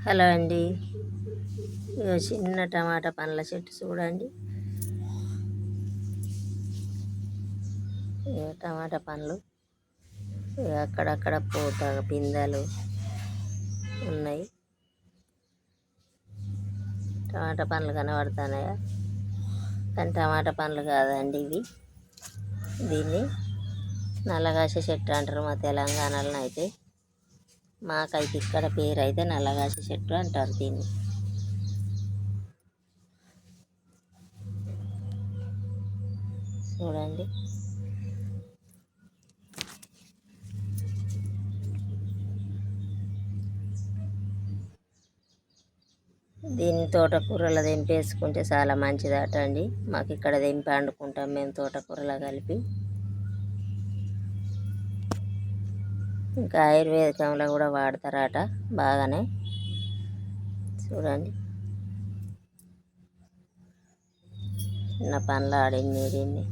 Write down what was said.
Hello అండి. ఇగో చిన్న టమాటా పండ్ల చెట్టు చూడండి. ఇగో టమాటా పండ్లు అక్కడక్కడ పూత పిందెలు ఉన్నాయి. టమాటా పండ్లు కనబడుతున్నాయా? కానీ టమాటా పండ్లు కాదండి ఇవి. దీన్ని నల్లగాస చెట్టు అంటారు మా తెలంగాణలో అయితే. మాకైతే ఇక్కడ పేరు అయితే నల్లగాస చెట్టు అంటారు దీన్ని. చూడండి, దీన్ని తోటకూరలో తెంపేసుకుంటే చాలా మంచిదట అండి. మాకు ఇక్కడ తెంపి వండుకుంటాం మేము తోటకూరలో కలిపి. ఇంకా ఆయుర్వేదికంలో కూడా వాడతారట బాగానే. చూడండి, చిన్న పండ్లు ఆడింది దీన్ని.